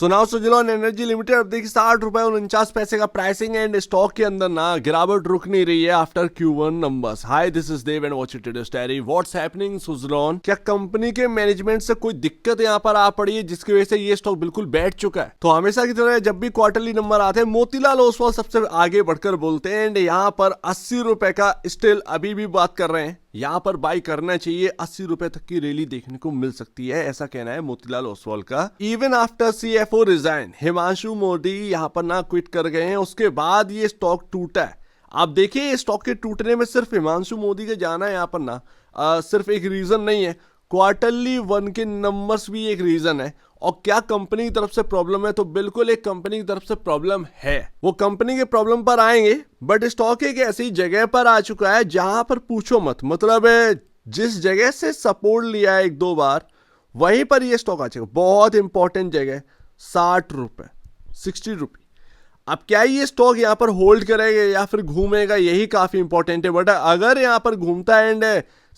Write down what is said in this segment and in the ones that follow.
सुनाओ Suzlon energy limited अब देखिए 60 रुपए और 49 पैसे का प्राइसिंग एंड स्टॉक के अंदर ना गिरावट रुक नहीं रही है after Q1 numbers. Hi this is Dev and watch it today story. What's happening Suzlon? क्या कंपनी के मैनेजमेंट से कोई दिक्कत यहाँ पर आ पड़ी है जिसकी वजह से ये स्टॉक बिल्कुल बैठ चुका है? तो हमेशा की तरह जब भी क्वार्टरली नंबर आते हैं मोतीलाल ओसवाल सबसे आगे बढ़कर बोलते हैं एंड यहाँ पर 80 रुपए का स्टिल अभी भी बात कर रहे हैं। यहाँ पर बाई करना चाहिए, 80 रुपए तक की रैली देखने को मिल सकती है, ऐसा कहना है मोतीलाल ओसवाल का। Even after CFO resign, Himanshu Modi यहाँ पर ना क्विट कर गए हैं, उसके बाद ये स्टॉक टूटा है। आप देखिए स्टॉक के टूटने में सिर्फ हिमांशु मोदी का जाना है यहाँ पर ना सिर्फ एक रीजन नहीं है, क्वार्टरली वन के नंबर्स भी एक रीजन है। और क्या कंपनी की तरफ से प्रॉब्लम है? तो बिल्कुल एक कंपनी की तरफ से प्रॉब्लम है। वो कंपनी के प्रॉब्लम पर आएंगे, बट स्टॉक एक ऐसी जगह पर आ चुका है जहां पर पूछो मत, मतलब जिस जगह से सपोर्ट लिया है एक दो बार वहीं पर ये स्टॉक आ चुका। बहुत इंपॉर्टेंट जगह 60 रुपए, 60 रुपये। अब क्या ये स्टॉक यहाँ पर होल्ड करेगा या फिर घूमेगा, यही काफी इंपॉर्टेंट है। बट अगर यहाँ पर घूमता है एंड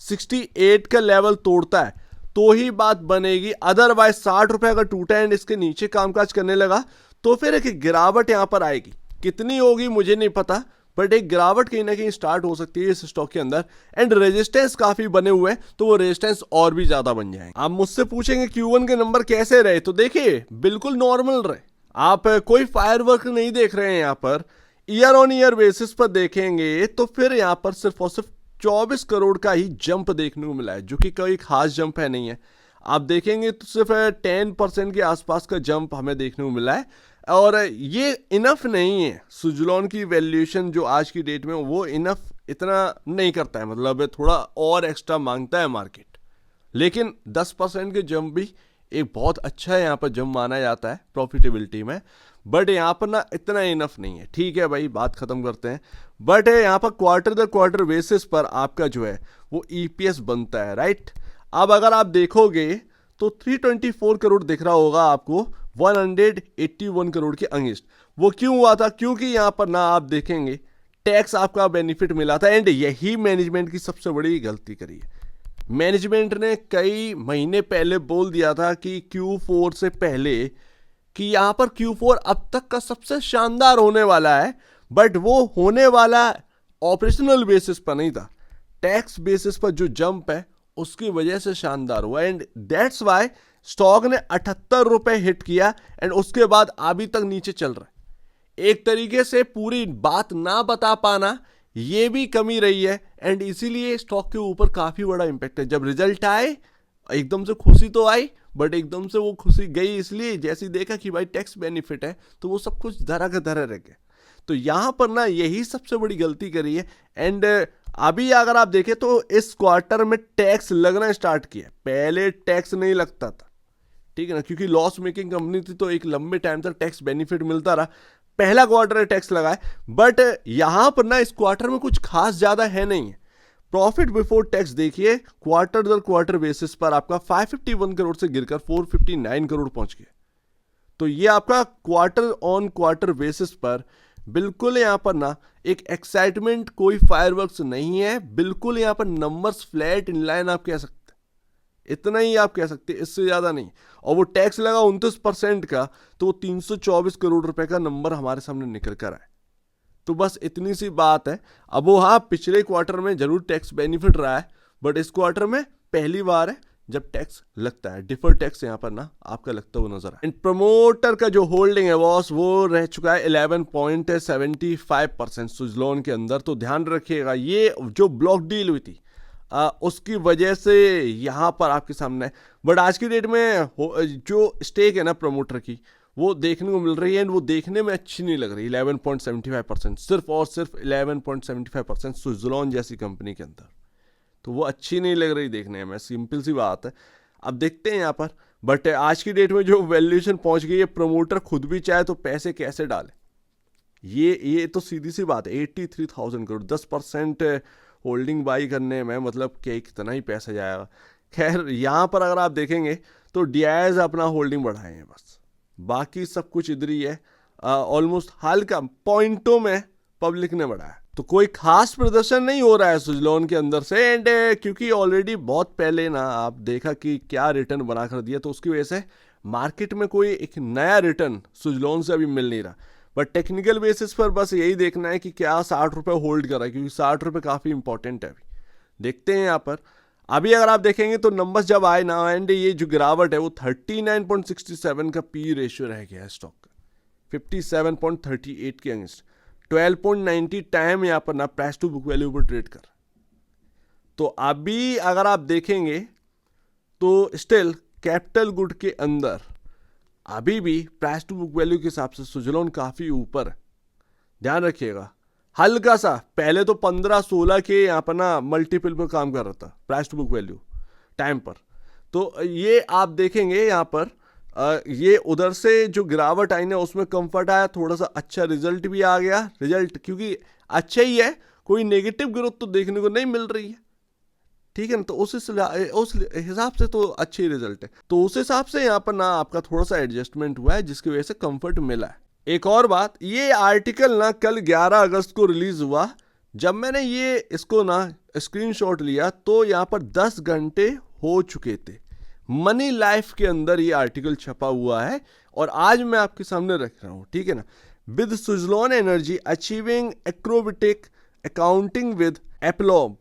68 का लेवल तोड़ता है तो ही बात बनेगी, अदरवाइज 60 रुपए अगर टूटा एंड इसके नीचे कामकाज करने लगा तो फिर एक गिरावट यहां पर आएगी। कितनी होगी मुझे नहीं पता, बट एक गिरावट कहीं ना कहीं स्टार्ट हो सकती है इस स्टॉक के अंदर। एंड रेजिस्टेंस काफी बने हुए हैं तो वो रेजिस्टेंस और भी ज्यादा बन जाएंगे। आप मुझसे पूछेंगे Q1 के नंबर कैसे रहे, तो देखिए बिल्कुल नॉर्मल रहे। आप कोई फायरवर्क नहीं देख रहे हैं यहाँ पर। ईयर ऑन ईयर बेसिस पर देखेंगे तो फिर यहाँ पर सिर्फ और सिर्फ 24 करोड़ का ही जंप देखने को मिला है, जो कि कोई खास जंप है नहीं है। आप देखेंगे तो सिर्फ 10% के आसपास का जंप हमें देखने को मिला है और ये इनफ नहीं है। सुजलॉन की वैल्यूएशन जो आज की डेट में वो इनफ इतना नहीं करता है, मतलब थोड़ा और एक्स्ट्रा मांगता है मार्केट। लेकिन 10% के जंप भी एक बहुत अच्छा है यहाँ पर जंप माना जाता है प्रॉफिटेबिलिटी में, बट यहाँ पर ना इतना इनफ नहीं है। ठीक है भाई, बात खत्म करते हैं। बट यहाँ पर क्वार्टर द क्वार्टर बेसिस पर आपका जो है वो EPS बनता है, राइट। अब अगर आप देखोगे तो 324 करोड़ दिख रहा होगा आपको 181 करोड़ के अगेंस्ट। वो क्यों हुआ था? क्योंकि यहाँ पर ना आप देखेंगे टैक्स आपका बेनिफिट मिला था एंड यही मैनेजमेंट की सबसे बड़ी गलती करी है। मैनेजमेंट ने कई महीने पहले बोल दिया था कि Q4 से पहले कि यहाँ पर Q4 अब तक का सबसे शानदार होने वाला है, बट वो होने वाला ऑपरेशनल बेसिस पर नहीं था, टैक्स बेसिस पर जो जंप है उसकी वजह से शानदार हुआ। एंड दैट्स वाई स्टॉक ने 78 रुपए हिट किया एंड उसके बाद अभी तक नीचे चल रहा है। एक तरीके से पूरी बात ना बता पाना ये भी कमी रही है एंड इसीलिए स्टॉक के ऊपर काफी बड़ा इंपैक्ट है। जब रिजल्ट आए एकदम से खुशी तो आई, बट एकदम से वो खुशी गई इसलिए जैसे देखा कि भाई टैक्स बेनिफिट है तो वो सब कुछ धरा का धरा रह गया। तो यहां पर ना यही सबसे बड़ी गलती करी है। एंड अभी अगर आप देखें तो इस क्वार्टर में टैक्स लगना स्टार्ट किया, पहले टैक्स नहीं लगता था, ठीक है ना, क्योंकि लॉस मेकिंग कंपनी थी तो एक लंबे टाइम तक टैक्स बेनिफिट मिलता रहा। पहला क्वार्टर टैक्स लगा है, बट यहां पर ना इस क्वार्टर में कुछ खास ज्यादा है नहीं है। प्रॉफिट बिफोर टैक्स देखिए क्वार्टर दर क्वार्टर बेसिस पर आपका 551 करोड़ से गिरकर 459 करोड़ पहुंच गया। तो ये आपका क्वार्टर ऑन क्वार्टर बेसिस पर बिल्कुल यहां पर ना एक एक्साइटमेंट, कोई फायरवर्क्स नहीं है, बिल्कुल यहां पर नंबर्स फ्लैट इनलाइन आप कह सकते, इतना ही आप कह सकते, इससे ज्यादा नहीं। और वो टैक्स लगा 29% का, तो वो 324 करोड़ रुपए का नंबर हमारे सामने निकल कर आए। तो बस इतनी सी बात है। अब वो हाँ पिछले क्वार्टर में जरूर टैक्स बेनिफिट रहा है, बट इस क्वार्टर में पहली बार है जब टैक्स लगता है, डिफर टैक्स यहाँ पर ना आपका लगता हुआ नजर आए। प्रमोटर का जो होल्डिंग है बॉस वो रह चुका है 11.75% सुजलॉन के अंदर। तो ध्यान रखिएगा ये जो ब्लॉक डील हुई थी उसकी वजह से यहाँ पर आपके सामने, बट आज की डेट में जो स्टेक है ना प्रमोटर की वो देखने को मिल रही है एंड वो देखने में अच्छी नहीं लग रही। 11.75%, सिर्फ और सिर्फ 11.75% सुजलॉन जैसी कंपनी के अंदर, तो वो अच्छी नहीं लग रही देखने में, सिंपल सी बात है। अब देखते हैं यहाँ पर, बट आज की डेट में जो वैल्यूएशन पहुंच गई है, प्रमोटर खुद भी चाहे तो पैसे कैसे डाले, ये तो सीधी सी बात है। 83,000 करोड़ 10% होल्डिंग बाई करने में मतलब क्या कितना ही पैसा जाएगा। खैर यहाँ पर अगर आप देखेंगे तो DIS अपना होल्डिंग बढ़ाए हैं बस, बाकी सब कुछ इधर ही है। ऑलमोस्ट हल्का पॉइंटों में पब्लिक ने बढ़ाया, तो कोई खास प्रदर्शन नहीं हो रहा है सुजलॉन के अंदर से। एंड क्योंकि ऑलरेडी बहुत पहले ना आप देखा कि क्या रिटर्न बना कर दिया, तो उसकी वजह से मार्केट में कोई एक नया रिटर्न सुजलॉन से अभी मिल नहीं रहा, बट टेक्निकल बेसिस पर बस यही देखना है कि क्या 60 रुपये होल्ड कर रहा है, क्योंकि 60 रुपये काफ़ी इंपॉर्टेंट है। अभी देखते हैं यहाँ पर। अभी अगर आप देखेंगे तो नंबर्स जब आए ना, एंड ये जो गिरावट है वो 39.67 का पी रेशियो रह गया है स्टॉक का, 57.38 के अगेंस्ट 12.90 टाइम यहाँ पर ना प्राइस टू बुक वैल्यू पर ट्रेड कर। तो अभी अगर आप देखेंगे तो स्टिल कैपिटल गुड के अंदर अभी भी प्राइस टू बुक वैल्यू के हिसाब से सुजलॉन काफ़ी ऊपर है। ध्यान रखिएगा, हल्का सा पहले तो 15-16 के यहाँ पर ना मल्टीपल पर काम कर रहा था price to book value time पर। तो ये आप देखेंगे यहाँ पर ये उधर से जो गिरावट आई ना उसमें कंफर्ट आया, थोड़ा सा अच्छा रिजल्ट भी आ गया। रिजल्ट क्योंकि अच्छा ही है, कोई नेगेटिव ग्रोथ तो देखने को नहीं मिल रही है, ठीक है ना। तो उस हिसाब से तो अच्छी रिजल्ट है। तो उस हिसाब से यहाँ पर ना आपका थोड़ा सा एडजस्टमेंट हुआ है, जिसकी वजह से कंफर्ट मिला है। एक और बात, ये आर्टिकल ना कल 11 अगस्त को रिलीज हुआ। जब मैंने ये इसको ना स्क्रीनशॉट लिया तो यहाँ पर 10 घंटे हो चुके थे। मनी लाइफ के अंदर ये आर्टिकल छपा हुआ है और आज मैं आपके सामने रख रहा हूँ, ठीक है ना। With Suzlon energy achieving acrobatic accounting with aplomb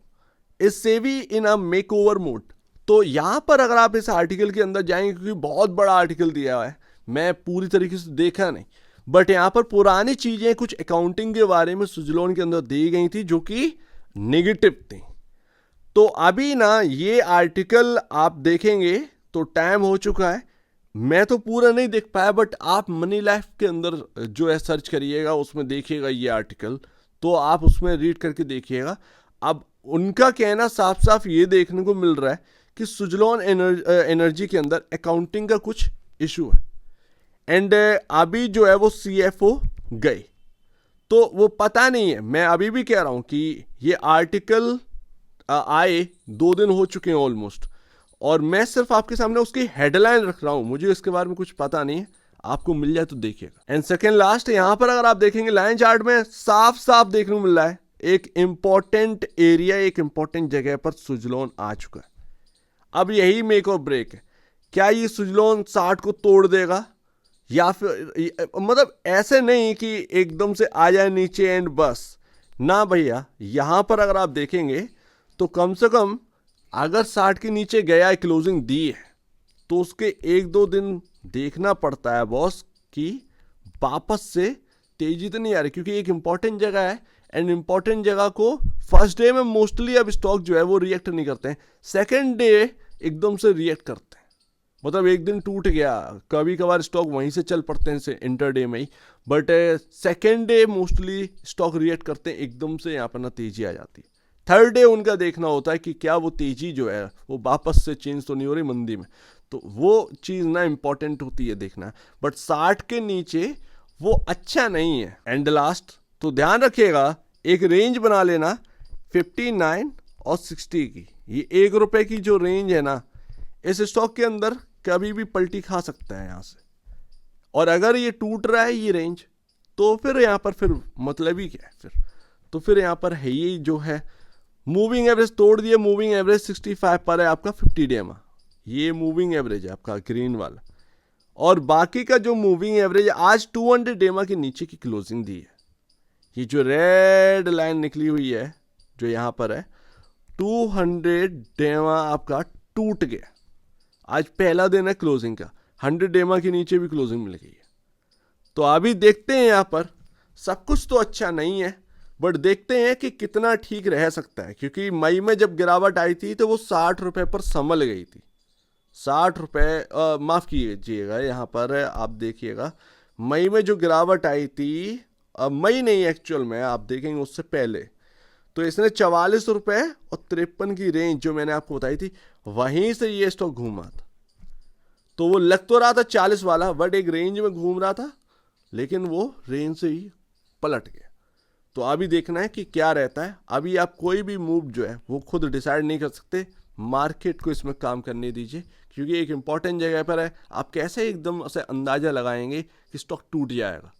is savvy in a make over mode. तो यहां पर अगर आप इस आर्टिकल के अंदर जाएंगे, क्योंकि बहुत बड़ा आर्टिकल दिया हुआ है, मैं पूरी तरीके से देखा नहीं, बट यहां पर पुरानी चीजें कुछ अकाउंटिंग के बारे में सुजलॉन के अंदर दी गई थी जो कि नेगेटिव थी। तो अभी ना ये आर्टिकल आप देखेंगे तो टाइम हो चुका है। मैं तो पूरा नहीं देख पाया, बट आप मनी लाइफ के अंदर जो है सर्च करिएगा, उसमें देखिएगा ये आर्टिकल, तो आप उसमें रीड करके देखिएगा। अब उनका कहना साफ साफ ये देखने को मिल रहा है कि सुजलॉन एनर्जी के अंदर अकाउंटिंग का कुछ इशू है, एंड अभी जो है वो CFO गए, तो वो पता नहीं है। मैं अभी भी कह रहा हूं कि ये आर्टिकल आए 2 दिन हो चुके हैं ऑलमोस्ट, और मैं सिर्फ आपके सामने उसकी हेडलाइन रख रहा हूं, मुझे इसके बारे में कुछ पता नहीं है। आपको मिल जाए तो देखिएगा। एंड सेकेंड लास्ट, यहां पर अगर आप देखेंगे लाइन चार्ट में साफ साफ देखने को मिल रहा है एक इंपॉर्टेंट एरिया, एक इंपॉर्टेंट जगह पर सुजलॉन आ चुका है। अब यही मेक और ब्रेक है, क्या ये सुजलॉन 60 को तोड़ देगा, या फिर मतलब ऐसे नहीं कि एकदम से आ जाए नीचे एंड बस ना भैया। यहां पर अगर आप देखेंगे तो कम से कम अगर 60 के नीचे गया है, क्लोजिंग दी है, तो उसके 1-2 दिन देखना पड़ता है बॉस कि वापस से तेजी तो नहीं आ रही, क्योंकि एक इंपॉर्टेंट जगह है, एंड इंपॉर्टेंट जगह को फर्स्ट डे में मोस्टली अब स्टॉक जो है वो रिएक्ट नहीं करते हैं, सेकेंड डे एकदम से रिएक्ट करते हैं। मतलब एक दिन टूट गया, कभी कभार स्टॉक वहीं से चल पड़ते हैं इंटरडे में ही, but second day mostly stock react करते हैं, एकदम से यहाँ पर ना तेजी आ जाती है। थर्ड डे उनका देखना होता है कि क्या वो तेजी जो है वो वापस से चेंज तो नहीं हो रही मंदी में, तो वो चीज़ ना इंपॉर्टेंट होती है देखना। बट 60 के नीचे वो अच्छा नहीं है। एंड लास्ट तो ध्यान रखिएगा, एक रेंज बना लेना 59 और 60 की। ये ₹1 की जो रेंज है ना, इस स्टॉक के अंदर कभी भी पलटी खा सकता है यहाँ से, और अगर ये टूट रहा है ये रेंज, तो फिर यहाँ पर फिर मतलब ही क्या है तो फिर यहाँ पर है ये जो है मूविंग एवरेज तोड़ दिए। मूविंग एवरेज 65 पर है आपका 50 डे में, ये मूविंग एवरेज है आपका ग्रीन वाला, और बाकी का जो मूविंग एवरेज आज 200 डेमा के नीचे की क्लोजिंग दी है। ये जो रेड लाइन निकली हुई है जो यहाँ पर है 200 डेमा आपका टूट गया। आज पहला दिन है क्लोजिंग का, 100 डेमा के नीचे भी क्लोजिंग मिल गई है। तो अभी देखते हैं, यहाँ पर सब कुछ तो अच्छा नहीं है, बट देखते हैं कि कितना ठीक रह सकता है, क्योंकि मई में जब गिरावट आई थी तो वो 60 रुपये पर संभल गई थी। 60 रुपये माफ़ कीजिएगा, यहाँ पर आप देखिएगा मई में जो गिरावट आई थी, मई नहीं एक्चुअल में आप देखेंगे उससे पहले, तो इसने 44 रुपये और 53 की रेंज जो मैंने आपको बताई थी, वहीं से ये स्टॉक घूमा था। तो वो लग तो रहा था 40 वाला, बट एक रेंज में घूम रहा था, लेकिन वो रेंज से ही पलट गया। तो अभी देखना है कि क्या रहता है। अभी आप कोई भी मूव जो है वो खुद डिसाइड नहीं कर सकते, मार्केट को इसमें काम करने दीजिए, क्योंकि एक इंपॉर्टेंट जगह पर है। आप कैसे एकदम से अंदाज़ा लगाएंगे कि स्टॉक टूट जाएगा,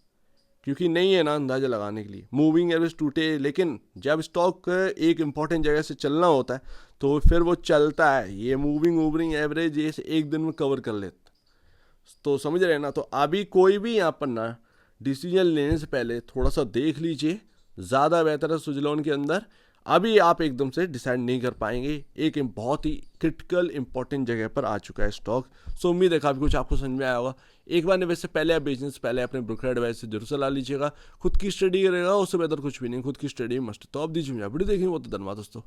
क्योंकि नहीं है ना अंदाज़ा लगाने के लिए। मूविंग एवरेज टूटे, लेकिन जब स्टॉक एक इंपॉर्टेंट जगह से चलना होता है तो फिर वो चलता है। ये मूविंग एवरेज ये एक दिन में कवर कर लेता है। तो समझ रहे हैं ना। तो अभी कोई भी यहाँ पर ना डिसीजन लेने से पहले थोड़ा सा देख लीजिए, ज़्यादा बेहतर है सुजलॉन के अंदर। अभी आप एकदम से डिसाइड नहीं कर पाएंगे, एक बहुत ही क्रिटिकल इंपॉर्टेंट जगह पर आ चुका है स्टॉक। सो उम्मीद है काफ़ी कुछ आपको समझ में आया होगा। एक बार निवेश से पहले आप बिजनेस पहले अपने ब्रोकर एडवाइस से जरूर सलाह लीजिएगा। खुद की स्टडी करेगा, उससे बेहतर कुछ भी नहीं, खुद की स्टडी मस्ट। तो अब दीजिए वीडियो देखेंगे, वो तो धन्यवाद दोस्तों।